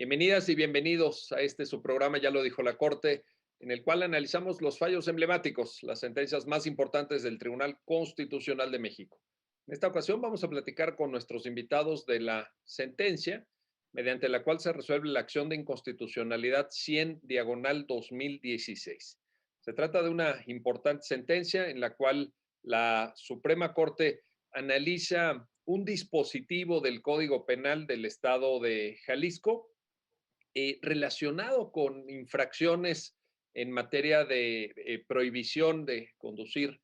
Bienvenidas y bienvenidos a este su programa, ya lo dijo la Corte, en el cual analizamos los fallos emblemáticos, las sentencias más importantes del Tribunal Constitucional de México. En esta ocasión vamos a platicar con nuestros invitados de la sentencia, mediante la cual se resuelve la acción de inconstitucionalidad 100/2016. Se trata de una importante sentencia en la cual la Suprema Corte analiza un dispositivo del Código Penal del Estado de Jalisco, relacionado con infracciones en materia de prohibición de conducir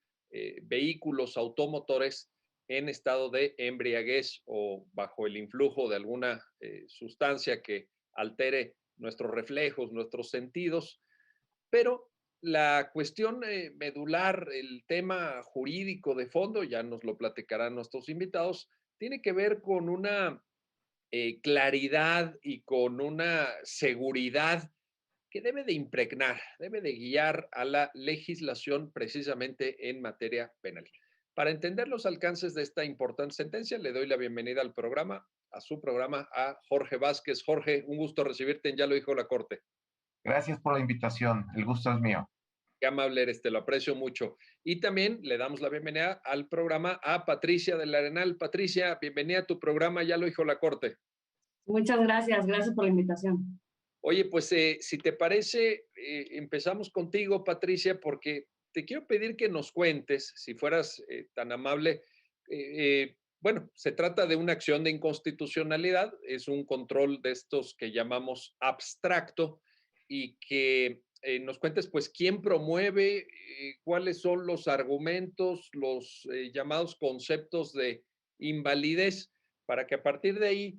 vehículos automotores en estado de embriaguez o bajo el influjo de alguna sustancia que altere nuestros reflejos, nuestros sentidos. Pero la cuestión medular, el tema jurídico de fondo, ya nos lo platicarán nuestros invitados, tiene que ver con una claridad y con una seguridad que debe de impregnar, debe de guiar a la legislación precisamente en materia penal. Para entender los alcances de esta importante sentencia, le doy la bienvenida al programa, a su programa, a Jorge Vázquez. Jorge, un gusto recibirte en Ya lo dijo la Corte. Gracias por la invitación, el gusto es mío. Qué amable eres, te lo aprecio mucho. Y también le damos la bienvenida al programa a Patricia del Arenal. Patricia, bienvenida a tu programa, Ya lo dijo la Corte. Muchas gracias, gracias por la invitación. Oye, pues si te parece, empezamos contigo, Patricia, porque te quiero pedir que nos cuentes, si fueras tan amable. Bueno, se trata de una acción de inconstitucionalidad, es un control de estos que llamamos abstracto, y que nos cuentes, pues, quién promueve, cuáles son los argumentos, los llamados conceptos de invalidez, para que a partir de ahí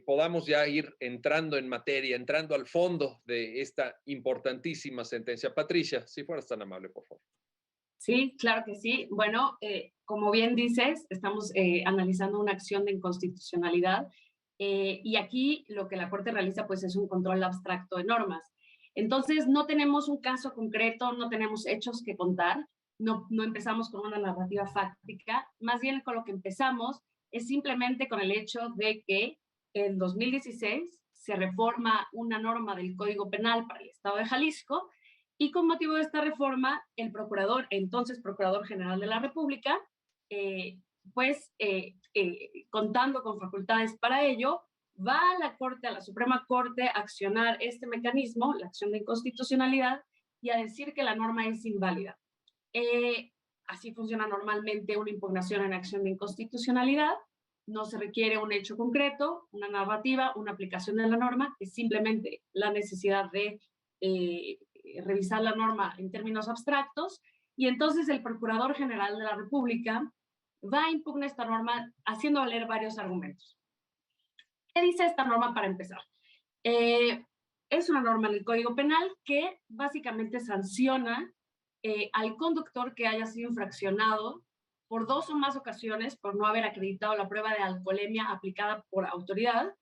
podamos ya ir entrando en materia, entrando al fondo de esta importantísima sentencia. Patricia, si fueras tan amable, por favor. Sí, claro que sí. Bueno, como bien dices, estamos analizando una acción de inconstitucionalidad y aquí lo que la Corte realiza pues es un control abstracto de normas. Entonces no tenemos un caso concreto, no tenemos hechos que contar, no empezamos con una narrativa fáctica, más bien con lo que empezamos es simplemente con el hecho de que en 2016 se reforma una norma del Código Penal para el Estado de Jalisco y con motivo de esta reforma, el procurador, entonces Procurador General de la República, contando con facultades para ello, va a la Corte, a la Suprema Corte, a accionar este mecanismo, la acción de inconstitucionalidad, y a decir que la norma es inválida. Así funciona normalmente una impugnación en acción de inconstitucionalidad. No se requiere un hecho concreto, una narrativa, una aplicación de la norma, es simplemente la necesidad de revisar la norma en términos abstractos, y entonces el Procurador General de la República va a impugnar esta norma haciendo valer varios argumentos. ¿Qué dice esta norma para empezar? Es una norma del Código Penal que básicamente sanciona al conductor que haya sido infraccionado por 2 o más ocasiones por no haber acreditado la prueba de alcoholemia aplicada por autoridad,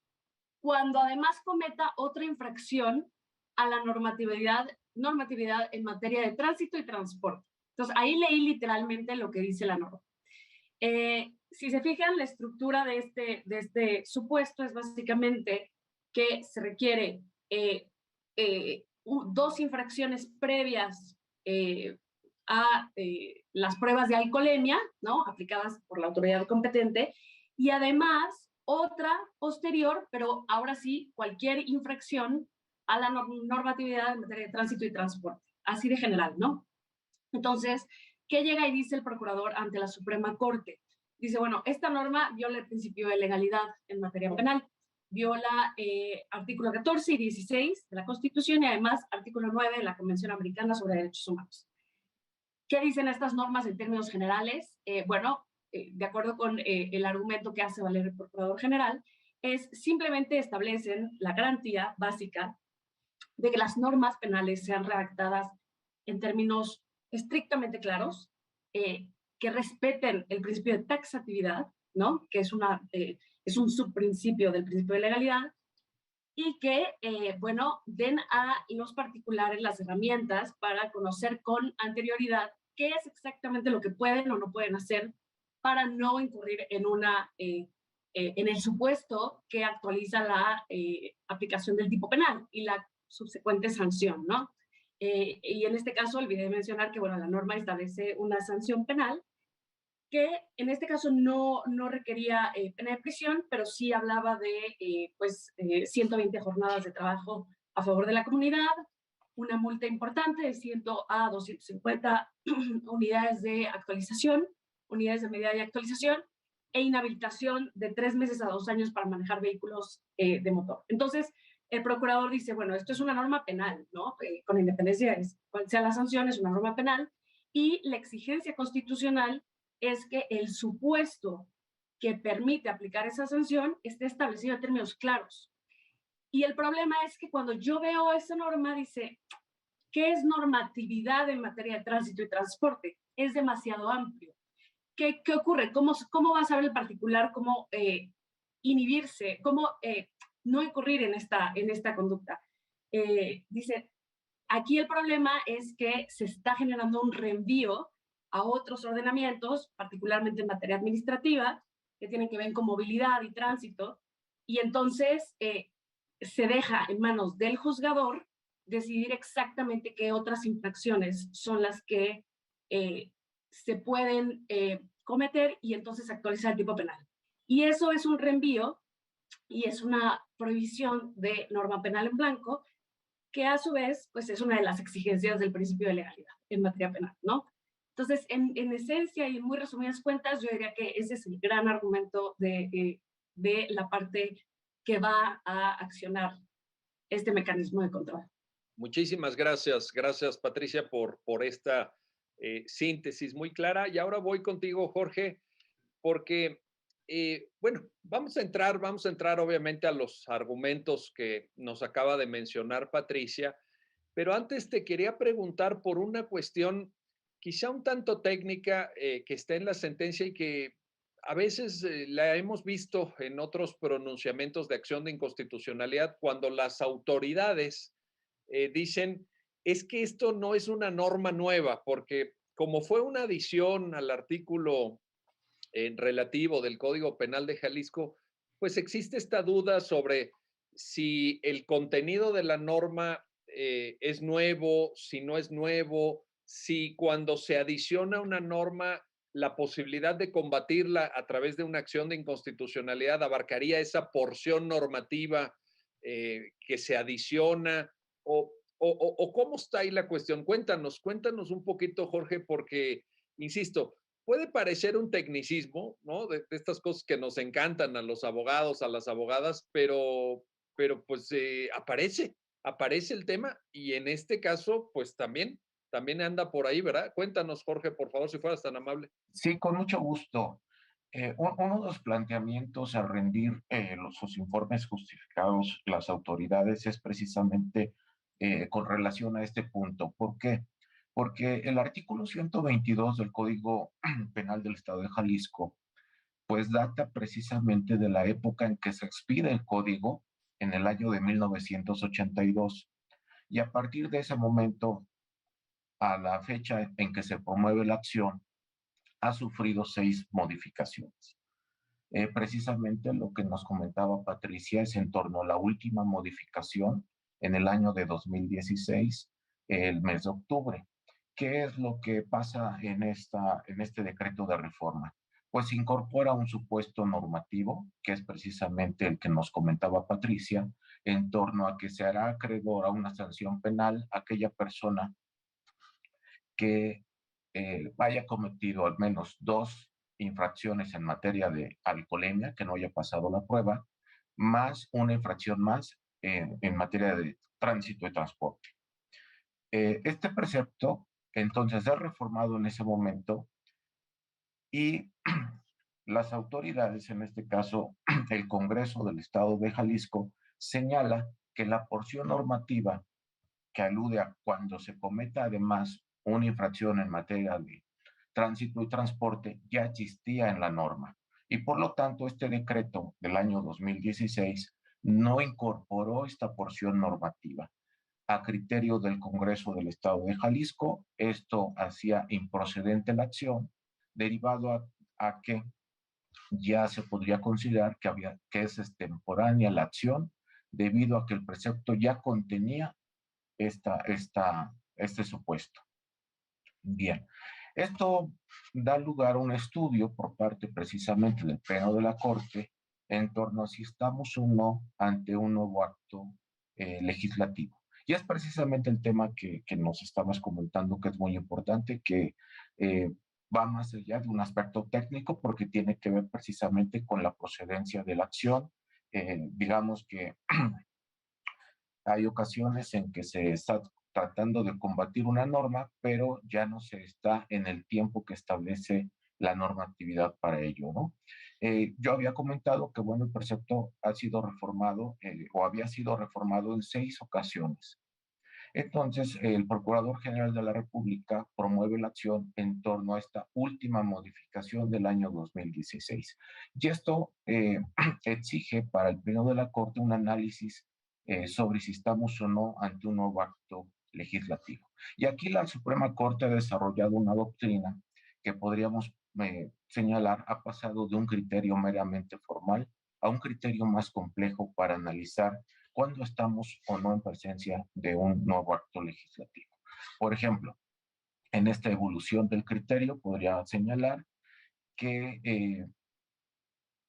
cuando además cometa otra infracción a la normatividad en materia de tránsito y transporte. Entonces, ahí leí literalmente lo que dice la norma. Si se fijan, la estructura de este supuesto es básicamente que se requiere 2 infracciones previas a las pruebas de alcoholemia, ¿no?, aplicadas por la autoridad competente, y además otra posterior, pero ahora sí, cualquier infracción a la normatividad en materia de tránsito y transporte, así de general, ¿no? Entonces, ¿qué llega y dice el procurador ante la Suprema Corte? Dice, bueno, esta norma viola el principio de legalidad en materia penal, viola artículo 14 y 16 de la Constitución y además artículo 9 de la Convención Americana sobre Derechos Humanos. ¿Qué dicen estas normas en términos generales? De acuerdo con el argumento que hace valer el Procurador General, es simplemente establecen la garantía básica de que las normas penales sean redactadas en términos estrictamente claros, que respeten el principio de taxatividad, ¿no?, que es un subprincipio del principio de legalidad, y que, den a los particulares las herramientas para conocer con anterioridad qué es exactamente lo que pueden o no pueden hacer para no incurrir en una en el supuesto que actualiza la aplicación del tipo penal y la subsecuente sanción, ¿no? Y en este caso olvidé mencionar que, bueno, la norma establece una sanción penal que en este caso no requería pena de prisión, pero sí hablaba de 120 jornadas de trabajo a favor de la comunidad, una multa importante de 100 a 250 unidades de actualización, unidades de medida de actualización, e inhabilitación de 3 meses a 2 años para manejar vehículos de motor. Entonces, el procurador dice, bueno, esto es una norma penal, ¿no? Con independencia de cuál sea la sanción, es una norma penal, y la exigencia constitucional es que el supuesto que permite aplicar esa sanción esté establecido en términos claros. Y el problema es que cuando yo veo esa norma, dice, ¿qué es normatividad en materia de tránsito y transporte? Es demasiado amplio. ¿Qué ocurre? ¿Cómo va a saber el particular cómo inhibirse, cómo no incurrir en esta conducta? Dice, aquí el problema es que se está generando un reenvío a otros ordenamientos, particularmente en materia administrativa, que tienen que ver con movilidad y tránsito, y entonces se deja en manos del juzgador decidir exactamente qué otras infracciones son las que se pueden cometer y entonces actualizar el tipo penal. Y eso es un reenvío y es una prohibición de norma penal en blanco, que a su vez pues es una de las exigencias del principio de legalidad en materia penal, ¿no? Entonces, en esencia y en muy resumidas cuentas, yo diría que ese es el gran argumento de la parte que va a accionar este mecanismo de control. Muchísimas gracias. Gracias, Patricia, por esta síntesis muy clara. Y ahora voy contigo, Jorge, porque, bueno, vamos a entrar obviamente a los argumentos que nos acaba de mencionar Patricia, pero antes te quería preguntar por una cuestión quizá un tanto técnica que está en la sentencia y que a veces la hemos visto en otros pronunciamientos de acción de inconstitucionalidad cuando las autoridades dicen, es que esto no es una norma nueva, porque como fue una adición al artículo relativo del Código Penal de Jalisco, pues existe esta duda sobre si el contenido de la norma es nuevo, si no es nuevo, si cuando se adiciona una norma, la posibilidad de combatirla a través de una acción de inconstitucionalidad abarcaría esa porción normativa que se adiciona o cómo está ahí la cuestión. Cuéntanos un poquito, Jorge, porque, insisto, puede parecer un tecnicismo, ¿no? De estas cosas que nos encantan a los abogados, a las abogadas, pero pues aparece el tema y en este caso, pues también anda por ahí, ¿verdad? Cuéntanos, Jorge, por favor, si fueras tan amable. Sí, con mucho gusto. Uno de los planteamientos al rendir sus informes justificados las autoridades es precisamente con relación a este punto. ¿Por qué? Porque el artículo 122 del Código Penal del Estado de Jalisco, pues data precisamente de la época en que se expide el código en el año de 1982. Y a partir de ese momento, a la fecha en que se promueve la acción, ha sufrido 6 modificaciones. Precisamente lo que nos comentaba Patricia es en torno a la última modificación en el año de 2016, el mes de octubre. ¿Qué es lo que pasa en este decreto de reforma? Pues incorpora un supuesto normativo, que es precisamente el que nos comentaba Patricia, en torno a que se hará acreedor a una sanción penal aquella persona que haya cometido al menos 2 infracciones en materia de alcoholemia, que no haya pasado la prueba, más una infracción más en materia de tránsito y transporte. Este precepto, entonces, es reformado en ese momento y las autoridades, en este caso el Congreso del Estado de Jalisco, señala que la porción normativa que alude a cuando se cometa además una infracción en materia de tránsito y transporte ya existía en la norma. Y por lo tanto, este decreto del año 2016 no incorporó esta porción normativa. A criterio del Congreso del Estado de Jalisco, esto hacía improcedente la acción, derivado a que ya se podría considerar que es extemporánea la acción debido a que el precepto ya contenía este supuesto. Bien, esto da lugar a un estudio por parte precisamente del Pleno de la Corte en torno a si estamos o no ante un nuevo acto legislativo. Y es precisamente el tema que nos estabas comentando, que es muy importante, que va más allá de un aspecto técnico porque tiene que ver precisamente con la procedencia de la acción. Digamos que hay ocasiones en que se está tratando de combatir una norma, pero ya no se está en el tiempo que establece la normatividad para ello, ¿no? Yo había comentado que, bueno, el precepto ha sido reformado o había sido reformado en 6 ocasiones. Entonces, el Procurador General de la República promueve la acción en torno a esta última modificación del año 2016. Y esto exige para el Pleno de la Corte un análisis sobre si estamos o no ante un nuevo acto legislativo. Y aquí la Suprema Corte ha desarrollado una doctrina que podríamos señalar ha pasado de un criterio meramente formal a un criterio más complejo para analizar cuándo estamos o no en presencia de un nuevo acto legislativo. Por ejemplo, en esta evolución del criterio podría señalar que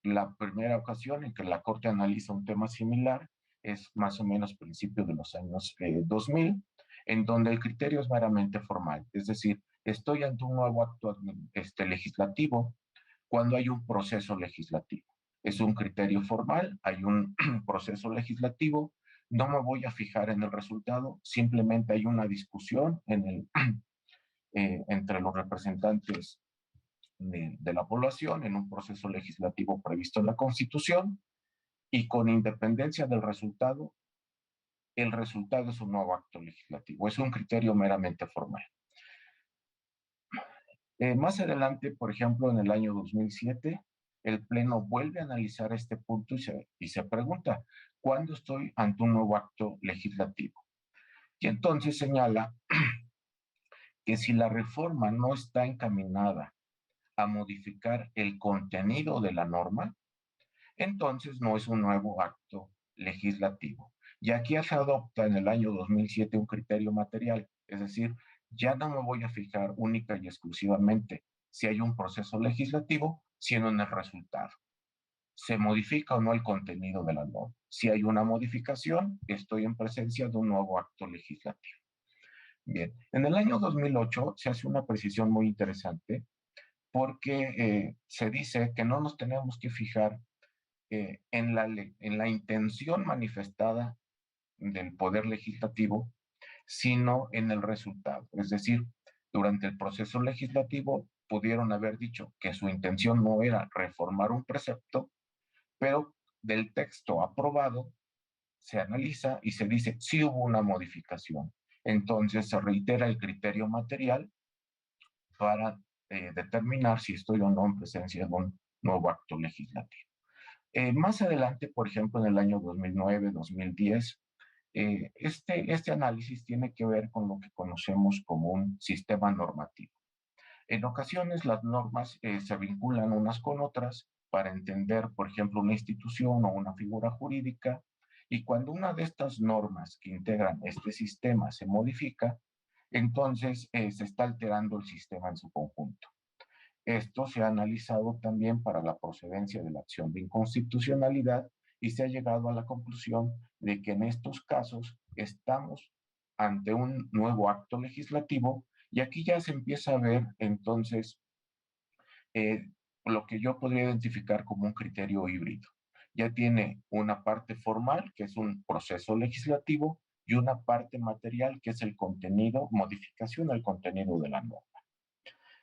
la primera ocasión en que la Corte analiza un tema similar es más o menos principios de los años 2000, en donde el criterio es meramente formal, es decir, estoy ante un nuevo acto legislativo cuando hay un proceso legislativo. Es un criterio formal, hay un proceso legislativo, no me voy a fijar en el resultado, simplemente hay una discusión entre los representantes de la población en un proceso legislativo previsto en la Constitución y con independencia del resultado, el resultado es un nuevo acto legislativo, es un criterio meramente formal. Más adelante, por ejemplo, en el año 2007, el Pleno vuelve a analizar este punto y se pregunta, ¿cuándo estoy ante un nuevo acto legislativo? Y entonces señala que si la reforma no está encaminada a modificar el contenido de la norma, entonces no es un nuevo acto legislativo. Y aquí se adopta en el año 2007 un criterio material, es decir, ya no me voy a fijar única y exclusivamente si hay un proceso legislativo, sino en el resultado. ¿Se modifica o no el contenido de la norma? Si hay una modificación, estoy en presencia de un nuevo acto legislativo. Bien, en el año 2008 se hace una precisión muy interesante porque se dice que no nos tenemos que fijar en la intención manifestada del poder legislativo, sino en el resultado. Es decir, durante el proceso legislativo pudieron haber dicho que su intención no era reformar un precepto, pero del texto aprobado se analiza y se dice si hubo una modificación. Entonces se reitera el criterio material para determinar si estoy o no en presencia de un nuevo acto legislativo. Más adelante, por ejemplo, en el año 2009, 2010, este análisis tiene que ver con lo que conocemos como un sistema normativo. En ocasiones las normas se vinculan unas con otras para entender, por ejemplo, una institución o una figura jurídica, y cuando una de estas normas que integran este sistema se modifica, entonces se está alterando el sistema en su conjunto. Esto se ha analizado también para la procedencia de la acción de inconstitucionalidad y se ha llegado a la conclusión de que en estos casos estamos ante un nuevo acto legislativo y aquí ya se empieza a ver entonces eh, lo que yo podría identificar como un criterio híbrido. Ya tiene una parte formal, que es un proceso legislativo, y una parte material, que es el contenido, modificación del contenido de la norma.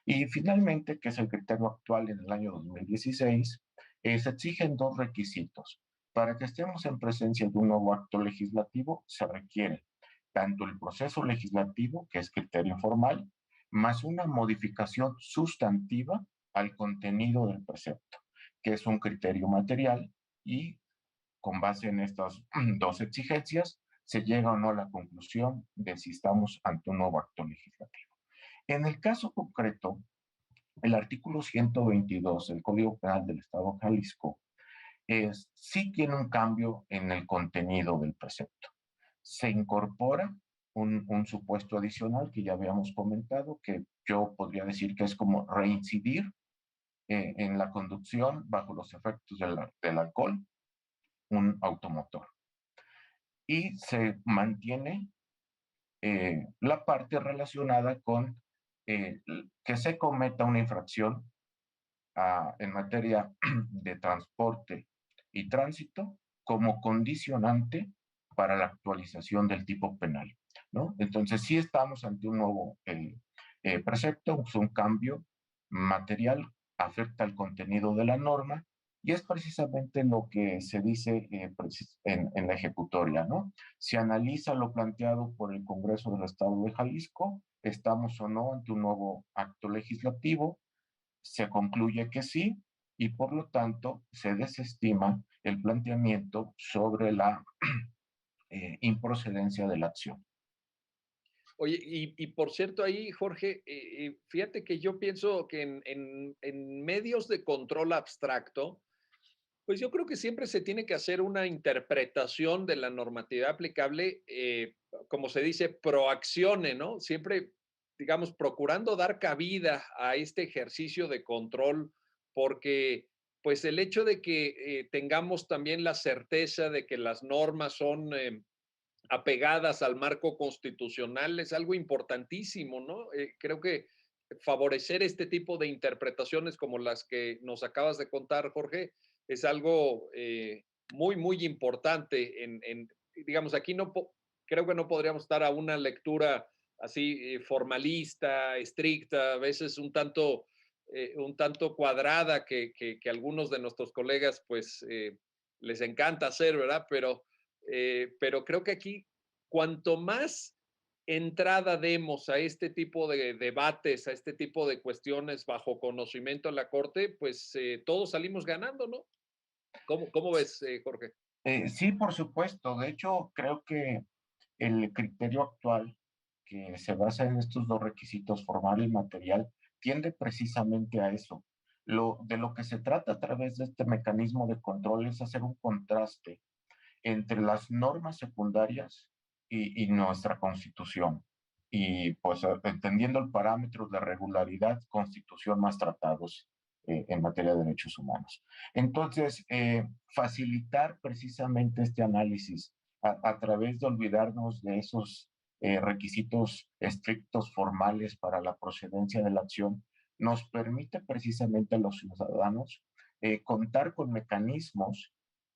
Y finalmente, que es el criterio actual en el año 2016, se exigen 2 requisitos. Para que estemos en presencia de un nuevo acto legislativo, se requiere tanto el proceso legislativo, que es criterio formal, más una modificación sustantiva al contenido del precepto, que es un criterio material, y con base en estas 2 exigencias, se llega o no a la conclusión de si estamos ante un nuevo acto legislativo. En el caso concreto, El artículo 122 del Código Penal del Estado de Jalisco sí tiene un cambio en el contenido del precepto. Se incorpora un supuesto adicional que ya habíamos comentado, que yo podría decir que es como reincidir en la conducción bajo los efectos del alcohol, un automotor. Y se mantiene la parte relacionada con que se cometa una infracción en materia de transporte y tránsito como condicionante para la actualización del tipo penal, ¿no? Entonces, sí estamos ante un nuevo precepto, es un cambio material, afecta el contenido de la norma y es precisamente lo que se dice en la ejecutoria, ¿no? Se analiza lo planteado por el Congreso del Estado de Jalisco, estamos o no ante un nuevo acto legislativo, se concluye que sí, y por lo tanto se desestima el planteamiento sobre la improcedencia de la acción. Oye, y por cierto, ahí, Jorge, fíjate que yo pienso que en medios de control abstracto, pues yo creo que siempre se tiene que hacer una interpretación de la normatividad aplicable, como se dice, pro accione, ¿no? Siempre, digamos, procurando dar cabida a este ejercicio de control, porque pues el hecho de que tengamos también la certeza de que las normas son apegadas al marco constitucional es algo importantísimo, ¿no? Creo que favorecer este tipo de interpretaciones como las que nos acabas de contar, Jorge, es algo muy, muy importante. Digamos, aquí no creo que no podríamos dar a una lectura así formalista, estricta, a veces un tanto cuadrada que algunos de nuestros colegas pues les encanta hacer, ¿verdad? Pero creo que aquí, cuanto más entrada demos a este tipo de debates, a este tipo de cuestiones bajo conocimiento en la Corte, pues todos salimos ganando, ¿no? ¿Cómo ves, Jorge? Sí, por supuesto. De hecho, creo que el criterio actual, que se basa en estos dos requisitos, formal y material, tiende precisamente a eso. De lo que se trata a través de este mecanismo de control es hacer un contraste entre las normas secundarias y nuestra constitución. Y pues entendiendo el parámetro de regularidad, constitución más tratados en materia de derechos humanos. Entonces, facilitar precisamente este análisis a través de olvidarnos de esos requisitos estrictos formales para la procedencia de la acción, nos permite precisamente a los ciudadanos contar con mecanismos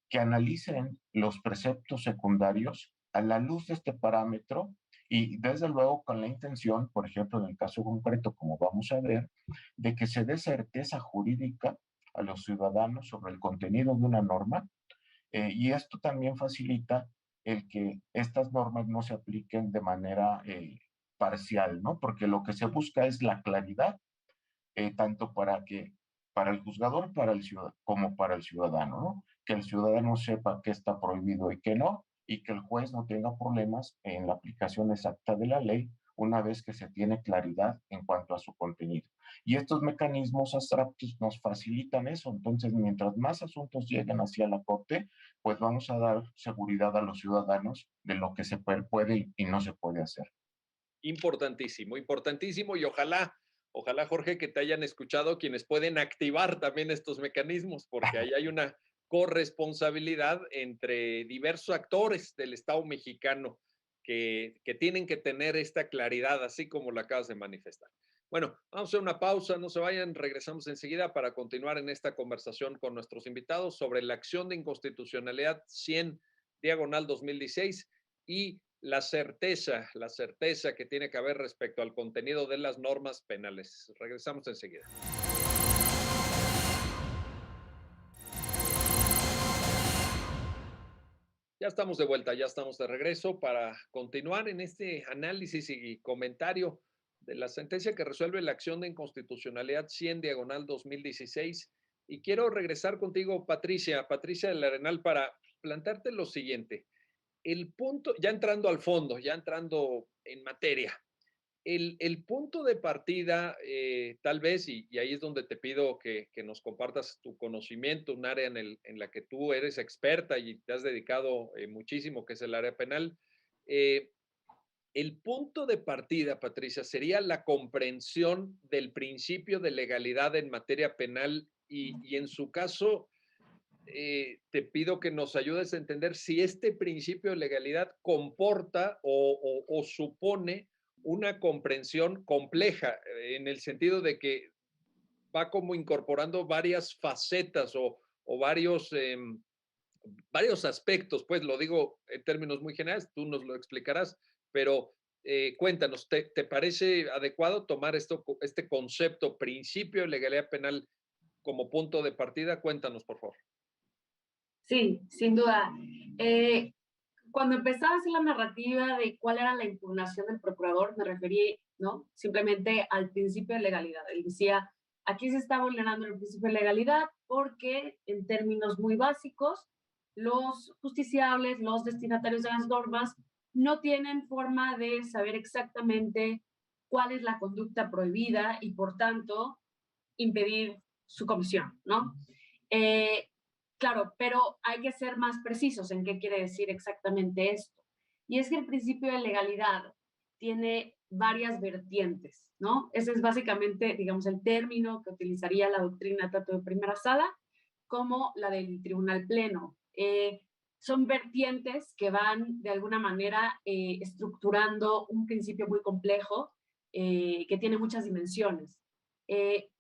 que analicen los preceptos secundarios a la luz de este parámetro y desde luego con la intención, por ejemplo, en el caso concreto, como vamos a ver, de que se dé certeza jurídica a los ciudadanos sobre el contenido de una norma y esto también facilita el que estas normas no se apliquen de manera parcial, ¿no? Porque lo que se busca es la claridad tanto para el juzgador como para el ciudadano, ¿no? Que el ciudadano sepa qué está prohibido y qué no, y que el juez no tenga problemas en la aplicación exacta de la ley una vez que se tiene claridad en cuanto a su contenido. Y estos mecanismos abstractos nos facilitan eso. Entonces, mientras más asuntos lleguen hacia la Corte, pues vamos a dar seguridad a los ciudadanos de lo que se puede y no se puede hacer. Importantísimo, importantísimo y ojalá Jorge que te hayan escuchado quienes pueden activar también estos mecanismos, porque ahí hay una corresponsabilidad entre diversos actores del Estado mexicano que tienen que tener esta claridad, así como lo acabas de manifestar. Bueno, vamos a hacer una pausa, no se vayan, regresamos enseguida para continuar en esta conversación con nuestros invitados sobre la acción de inconstitucionalidad 100 diagonal 2016 y la certeza que tiene que haber respecto al contenido de las normas penales. Regresamos enseguida. Ya estamos de vuelta, ya estamos de regreso para continuar en este análisis y comentario de la sentencia que resuelve la acción de inconstitucionalidad 100 diagonal 2016. Y quiero regresar contigo, Patricia del Arenal, para plantearte lo siguiente. El punto, ya entrando al fondo, ya entrando en materia, el punto de partida, tal vez, y ahí es donde te pido que nos compartas tu conocimiento, un área en la que tú eres experta y te has dedicado muchísimo, que es el área penal. eh, el punto de partida, Patricia, sería la comprensión del principio de legalidad en materia penal y en su caso, te pido que nos ayudes a entender si este principio de legalidad comporta o supone una comprensión compleja, en el sentido de que va como incorporando varias facetas o varios aspectos, pues lo digo en términos muy generales, tú nos lo explicarás, pero cuéntanos, ¿te parece adecuado tomar este concepto, principio de legalidad penal, como punto de partida? Cuéntanos, por favor. Sí, sin duda. Eh, Cuando empezaba a hacer la narrativa de cuál era la impugnación del procurador, me referí, ¿no? Simplemente al principio de legalidad. Él decía, aquí se está vulnerando el principio de legalidad porque, en términos muy básicos, los justiciables, los destinatarios de las normas, no tienen forma de saber exactamente cuál es la conducta prohibida y, por tanto, impedir su comisión, ¿no? Eh, Claro, pero hay que ser más precisos en qué quiere decir exactamente esto. Y es que el principio de legalidad tiene varias vertientes, ¿no? Ese es básicamente, digamos, el término que utilizaría la doctrina tanto de primera sala como la del tribunal pleno. Son vertientes que van de alguna manera estructurando un principio muy complejo que tiene muchas dimensiones. Eh,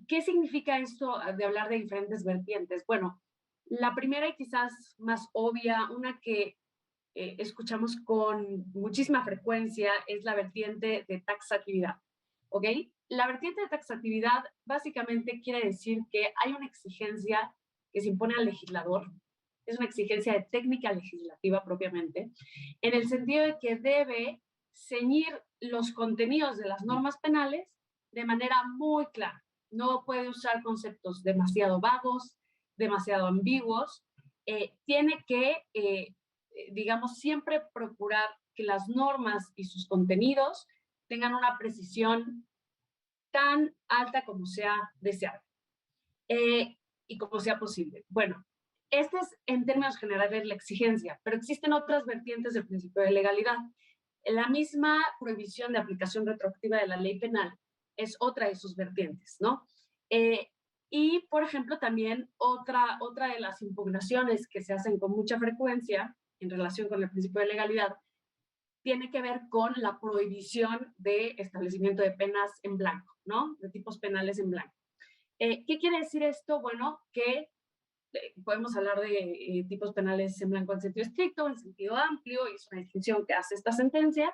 ¿Qué significa esto de hablar de diferentes vertientes? Bueno, la primera y quizás más obvia, una que escuchamos con muchísima frecuencia, es la vertiente de taxatividad. ¿Ok? La vertiente de taxatividad básicamente quiere decir que hay una exigencia que se impone al legislador, es una exigencia de técnica legislativa propiamente, en el sentido de que debe ceñir los contenidos de las normas penales de manera muy clara. No puede usar conceptos demasiado vagos, demasiado ambiguos, tiene que, digamos, siempre procurar que las normas y sus contenidos tengan una precisión tan alta como sea deseable y como sea posible. Bueno, esta es en términos generales la exigencia, pero existen otras vertientes del principio de legalidad. La misma prohibición de aplicación retroactiva de la ley penal es otra de sus vertientes, ¿no? Y, por ejemplo, también otra de las impugnaciones que se hacen con mucha frecuencia en relación con el principio de legalidad tiene que ver con la prohibición de establecimiento de penas en blanco, ¿no? De tipos penales en blanco. ¿Qué quiere decir esto? Bueno, que podemos hablar de tipos penales en blanco en sentido estricto, en sentido amplio, y es una distinción que hace esta sentencia.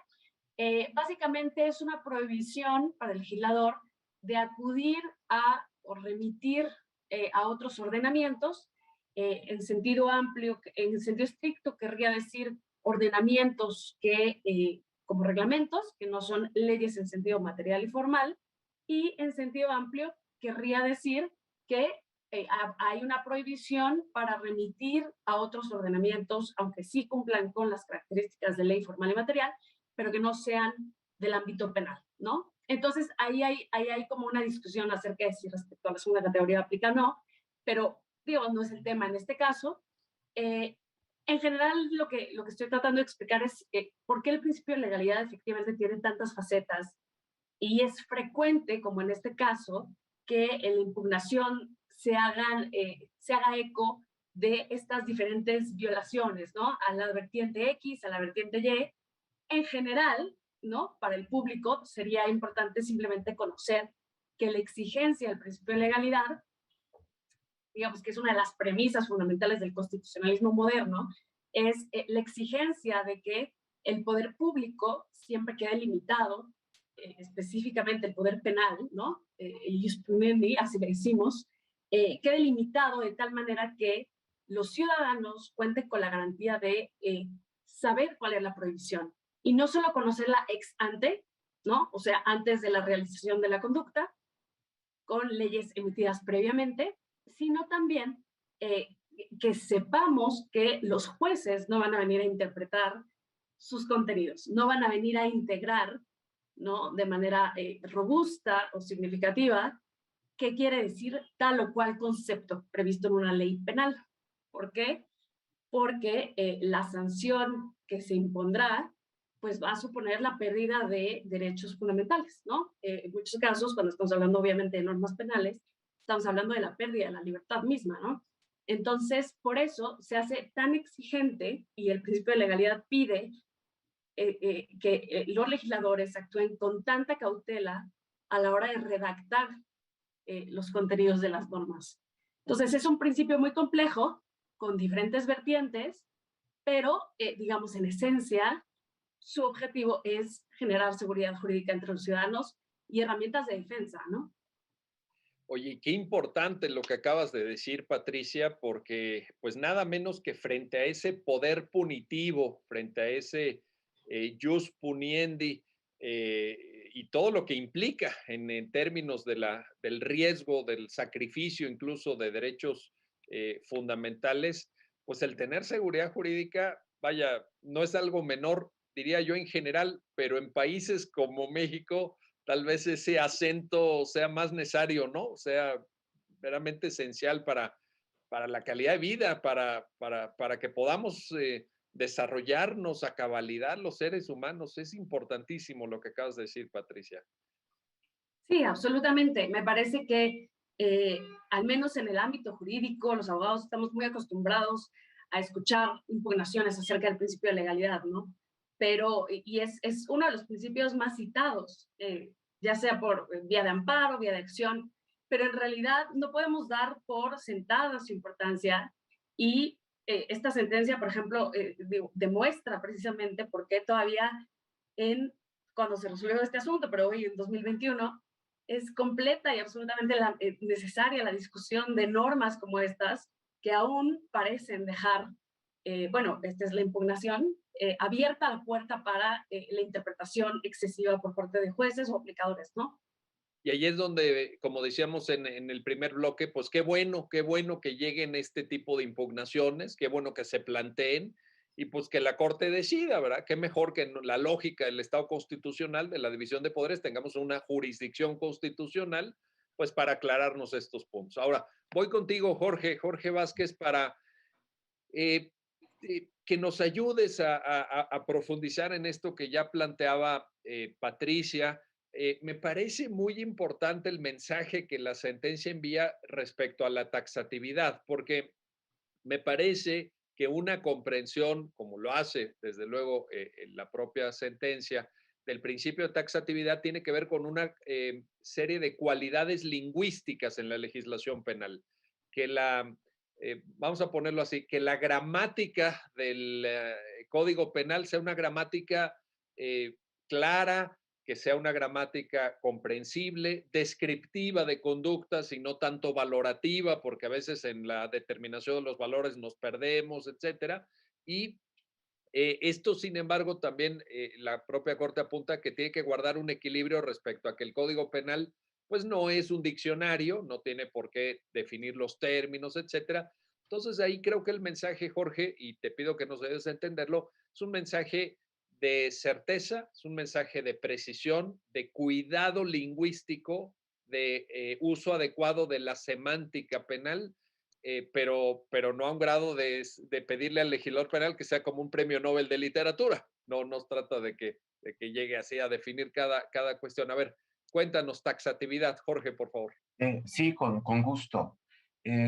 Básicamente es una prohibición para el legislador de acudir a o remitir a otros ordenamientos. En sentido amplio, en sentido estricto, querría decir ordenamientos que, como reglamentos, que no son leyes en sentido material y formal, y en sentido amplio querría decir que hay una prohibición para remitir a otros ordenamientos, aunque sí cumplan con las características de ley formal y material, pero que no sean del ámbito penal, ¿no? Entonces, ahí hay como una discusión acerca de si respecto a la segunda categoría aplica o no, pero, digo, no es el tema en este caso. En general, lo que estoy tratando de explicar es por qué el principio de legalidad efectivamente tiene tantas facetas y es frecuente, como en este caso, que en la impugnación se haga eco de estas diferentes violaciones, ¿no? A la vertiente X, a la vertiente Y. En general, ¿no? Para el público sería importante simplemente conocer que la exigencia del principio de legalidad, digamos que es una de las premisas fundamentales del constitucionalismo moderno, es la exigencia de que el poder público siempre quede limitado, específicamente el poder penal, ¿no? El jus puniendi, así le decimos, quede limitado de tal manera que los ciudadanos cuenten con la garantía de saber cuál es la prohibición y no solo conocerla ex ante, ¿no? O sea, antes de la realización de la conducta, con leyes emitidas previamente, sino también que sepamos que los jueces no van a venir a interpretar sus contenidos, no van a venir a integrar ¿no? De manera robusta o significativa qué quiere decir tal o cual concepto previsto en una ley penal. ¿Por qué? Porque la sanción que se impondrá pues va a suponer la pérdida de derechos fundamentales, ¿no? En muchos casos, cuando estamos hablando obviamente de normas penales, estamos hablando de la pérdida de la libertad misma, ¿no? Entonces, por eso se hace tan exigente y el principio de legalidad pide que los legisladores actúen con tanta cautela a la hora de redactar los contenidos de las normas. Entonces, es un principio muy complejo, con diferentes vertientes, pero, digamos, en esencia, su objetivo es generar seguridad jurídica entre los ciudadanos y herramientas de defensa, ¿no? Oye, qué importante lo que acabas de decir, Patricia, porque pues nada menos que frente a ese poder punitivo, frente a ese jus puniendi y todo lo que implica en términos de del riesgo, del sacrificio incluso de derechos fundamentales, pues el tener seguridad jurídica, vaya, no es algo menor, diría yo en general, pero en países como México, tal vez ese acento sea más necesario, ¿no? Sea veramente esencial para la calidad de vida, para que podamos desarrollarnos a cabalidad los seres humanos. Es importantísimo lo que acabas de decir, Patricia. Sí, absolutamente. Me parece que, al menos en el ámbito jurídico, los abogados estamos muy acostumbrados a escuchar impugnaciones acerca del principio de legalidad, ¿no? Pero, y es uno de los principios más citados, ya sea por vía de amparo, vía de acción, pero en realidad no podemos dar por sentada su importancia y esta sentencia, por ejemplo, demuestra precisamente por qué todavía cuando se resolvió este asunto, pero hoy en 2021, es completa y absolutamente necesaria la discusión de normas como estas que aún parecen dejar, bueno, esta es la impugnación, abierta la puerta para la interpretación excesiva por parte de jueces o aplicadores, ¿no? Y ahí es donde, como decíamos en el primer bloque, pues qué bueno que lleguen este tipo de impugnaciones, qué bueno que se planteen y pues que la Corte decida, ¿verdad? Qué mejor que la lógica del Estado constitucional, de la división de poderes, tengamos una jurisdicción constitucional, pues para aclararnos estos puntos. Ahora, voy contigo, Jorge Vázquez, para que nos ayudes a profundizar en esto que ya planteaba Patricia. Me parece muy importante el mensaje que la sentencia envía respecto a la taxatividad, porque me parece que una comprensión, como lo hace desde luego en la propia sentencia, del principio de taxatividad tiene que ver con una serie de cualidades lingüísticas en la legislación penal, que vamos a ponerlo así, que la gramática del Código Penal sea una gramática clara, que sea una gramática comprensible, descriptiva de conductas y no tanto valorativa, porque a veces en la determinación de los valores nos perdemos, etcétera. Y esto, sin embargo, también la propia Corte apunta que tiene que guardar un equilibrio respecto a que el Código Penal, pues no es un diccionario, no tiene por qué definir los términos, etcétera. Entonces ahí creo que el mensaje, Jorge, y te pido que nos ayudes a entenderlo, es un mensaje de certeza, es un mensaje de precisión, de cuidado lingüístico, de uso adecuado de la semántica penal, pero no a un grado de pedirle al legislador penal que sea como un premio Nobel de literatura. No nos trata de que llegue así a definir cada cuestión. A ver, cuéntanos taxatividad, Jorge, por favor. Sí, con gusto.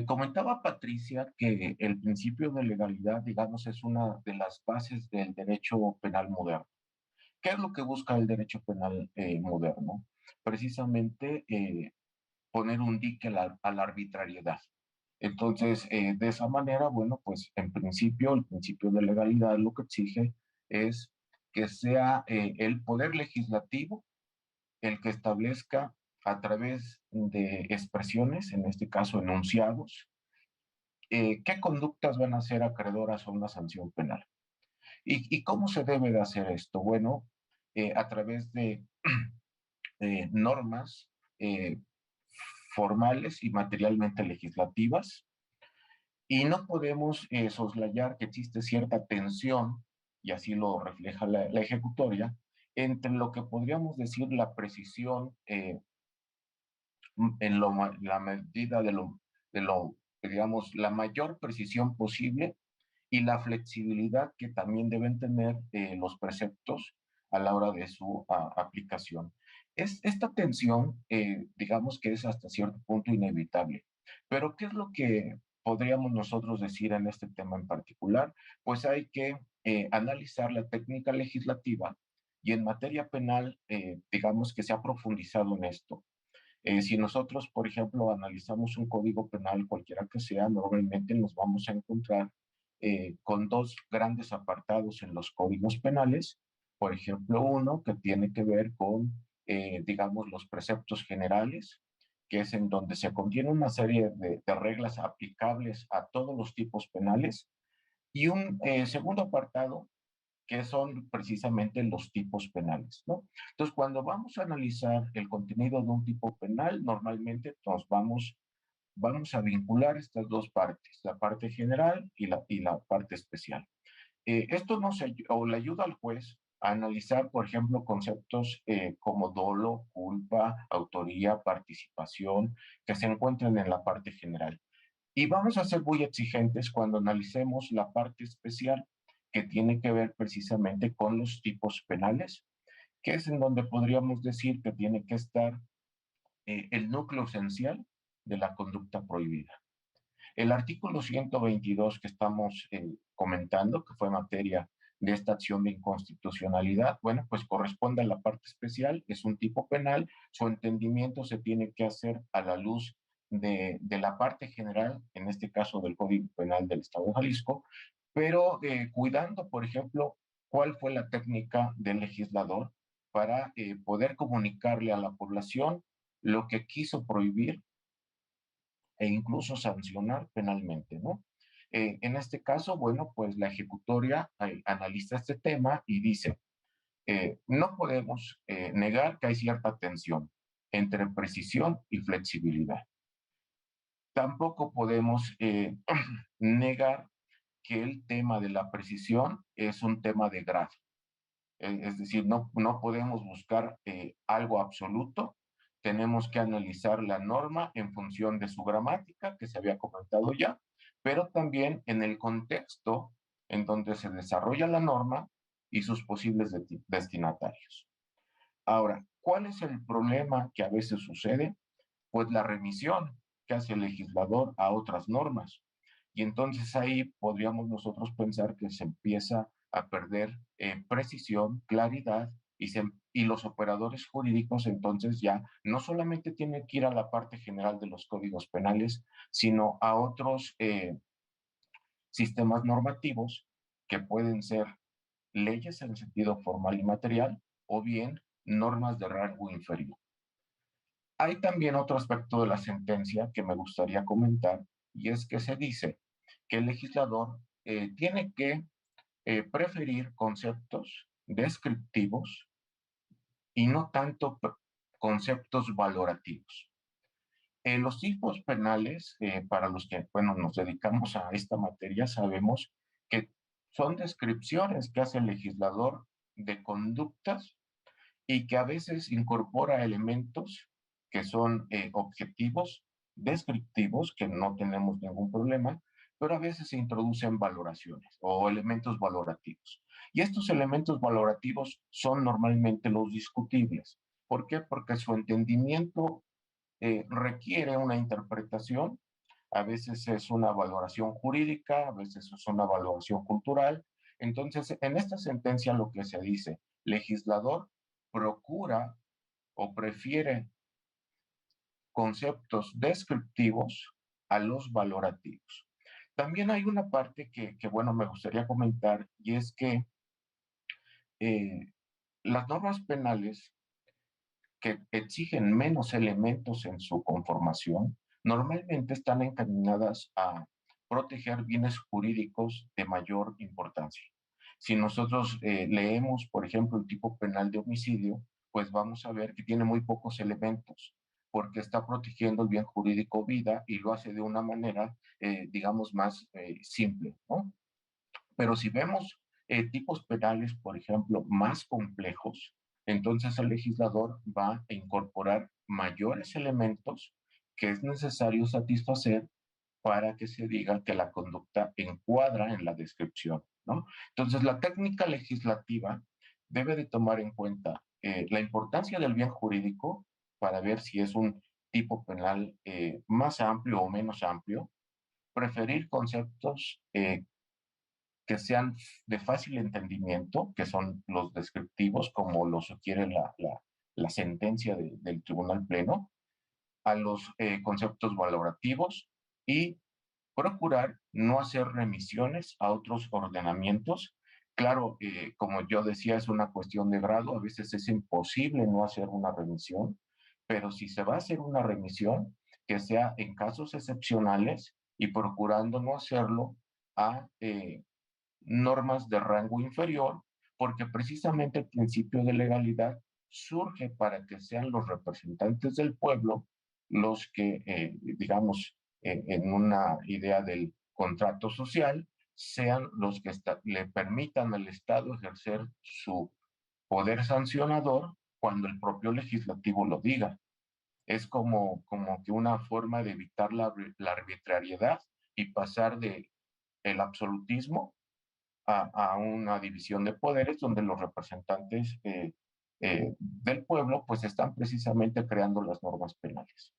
Comentaba Patricia que el principio de legalidad, digamos, es una de las bases del derecho penal moderno. ¿Qué es lo que busca el derecho penal moderno? Precisamente poner un dique a la arbitrariedad. Entonces, de esa manera, bueno, pues en principio, el principio de legalidad lo que exige es que sea el poder legislativo el que establezca a través de expresiones, en este caso enunciados, qué conductas van a ser acreedoras a una sanción penal. ¿Y cómo se debe de hacer esto? Bueno, a través de normas formales y materialmente legislativas, y no podemos soslayar que existe cierta tensión, y así lo refleja la ejecutoria, entre lo que podríamos decir la precisión la medida de lo, digamos, la mayor precisión posible y la flexibilidad que también deben tener los preceptos a la hora de su aplicación. Esta tensión, digamos que es hasta cierto punto inevitable, pero ¿qué es lo que podríamos nosotros decir en este tema en particular? Pues hay que analizar la técnica legislativa y en materia penal, digamos que se ha profundizado en esto. Si nosotros, por ejemplo, analizamos un código penal, cualquiera que sea, normalmente nos vamos a encontrar con dos grandes apartados en los códigos penales. Por ejemplo, uno que tiene que ver con, digamos, los preceptos generales, que es en donde se contiene una serie de reglas aplicables a todos los tipos penales. Y un segundo apartado que son precisamente los tipos penales, ¿no? Entonces, cuando vamos a analizar el contenido de un tipo penal, normalmente nos vamos a vincular estas dos partes, la parte general y la parte especial. Esto o le ayuda al juez a analizar, por ejemplo, conceptos como dolo, culpa, autoría, participación, que se encuentran en la parte general. Y vamos a ser muy exigentes cuando analicemos la parte especial que tiene que ver precisamente con los tipos penales, que es en donde podríamos decir que tiene que estar el núcleo esencial de la conducta prohibida. El artículo 122 que estamos comentando, que fue materia de esta acción de inconstitucionalidad, bueno, pues corresponde a la parte especial, es un tipo penal, su entendimiento se tiene que hacer a la luz de la parte general, en este caso del Código Penal del Estado de Jalisco, pero cuidando, por ejemplo, cuál fue la técnica del legislador para poder comunicarle a la población lo que quiso prohibir e incluso sancionar penalmente, ¿no? En este caso, bueno, pues la ejecutoria analiza este tema y dice, no podemos negar que hay cierta tensión entre precisión y flexibilidad. Tampoco podemos negar que el tema de la precisión es un tema de grado. Es decir, no podemos buscar algo absoluto, tenemos que analizar la norma en función de su gramática, que se había comentado ya, pero también en el contexto en donde se desarrolla la norma y sus posibles destinatarios. Ahora, ¿cuál es el problema que a veces sucede? Pues la remisión que hace el legislador a otras normas. Y entonces ahí podríamos nosotros pensar que se empieza a perder precisión, claridad, y los operadores jurídicos entonces ya no solamente tienen que ir a la parte general de los códigos penales, sino a otros sistemas normativos que pueden ser leyes en sentido formal y material o bien normas de rango inferior. Hay también otro aspecto de la sentencia que me gustaría comentar, y es que se dice que el legislador tiene que preferir conceptos descriptivos y no tanto conceptos valorativos. En los tipos penales, para los que bueno, nos dedicamos a esta materia, sabemos que son descripciones que hace el legislador de conductas y que a veces incorpora elementos que son objetivos, descriptivos, que no tenemos ningún problema, pero a veces se introducen valoraciones o elementos valorativos. Y estos elementos valorativos son normalmente los discutibles. ¿Por qué? Porque su entendimiento requiere una interpretación, a veces es una valoración jurídica, a veces es una valoración cultural. Entonces, en esta sentencia lo que se dice, legislador procura o prefiere conceptos descriptivos a los valorativos. También hay una parte bueno, me gustaría comentar, y es que eh, las normas penales que exigen menos elementos en su conformación, normalmente están encaminadas a proteger bienes jurídicos de mayor importancia. Si nosotros leemos, por ejemplo, el tipo penal de homicidio, pues vamos a ver que tiene muy pocos elementos, porque está protegiendo el bien jurídico vida y lo hace de una manera, digamos, más simple, ¿no? Pero si vemos tipos penales, por ejemplo, más complejos, entonces el legislador va a incorporar mayores elementos que es necesario satisfacer para que se diga que la conducta encuadra en la descripción, ¿no? Entonces, la técnica legislativa debe de tomar en cuenta la importancia del bien jurídico para ver si es un tipo penal más amplio o menos amplio, preferir conceptos que sean de fácil entendimiento, que son los descriptivos, como lo sugiere la sentencia del Tribunal Pleno, a los conceptos valorativos y procurar no hacer remisiones a otros ordenamientos. Claro, como yo decía, es una cuestión de grado, a veces es imposible no hacer una remisión, pero si se va a hacer una remisión, que sea en casos excepcionales y procurando no hacerlo a normas de rango inferior, porque precisamente el principio de legalidad surge para que sean los representantes del pueblo los que, digamos, en una idea del contrato social, sean los que le permitan al Estado ejercer su poder sancionador cuando el propio legislativo lo diga. Es como que una forma de evitar la arbitrariedad y pasar de el absolutismo a una división de poderes donde los representantes del pueblo pues están precisamente creando las normas penales.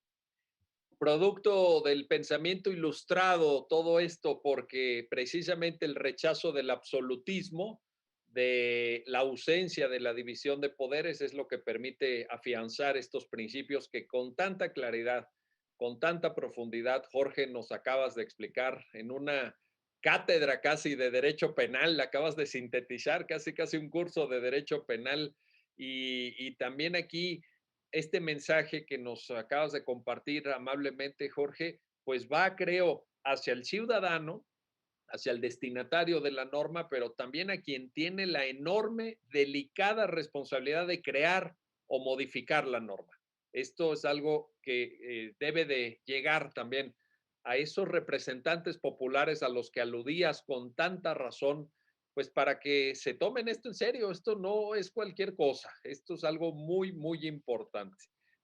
Producto del pensamiento ilustrado, todo esto, porque precisamente el rechazo del absolutismo, de la ausencia de la división de poderes, es lo que permite afianzar estos principios que con tanta claridad, con tanta profundidad, Jorge, nos acabas de explicar en una cátedra casi de derecho penal, la acabas de sintetizar, casi un curso de derecho penal, y también aquí este mensaje que nos acabas de compartir amablemente, Jorge, pues va, creo, hacia el ciudadano, hacia el destinatario de la norma, pero también a quien tiene la enorme, delicada responsabilidad de crear o modificar la norma. Esto es algo que debe de llegar también a esos representantes populares a los que aludías con tanta razón, pues para que se tomen esto en serio. Esto no es cualquier cosa, esto es algo muy importante.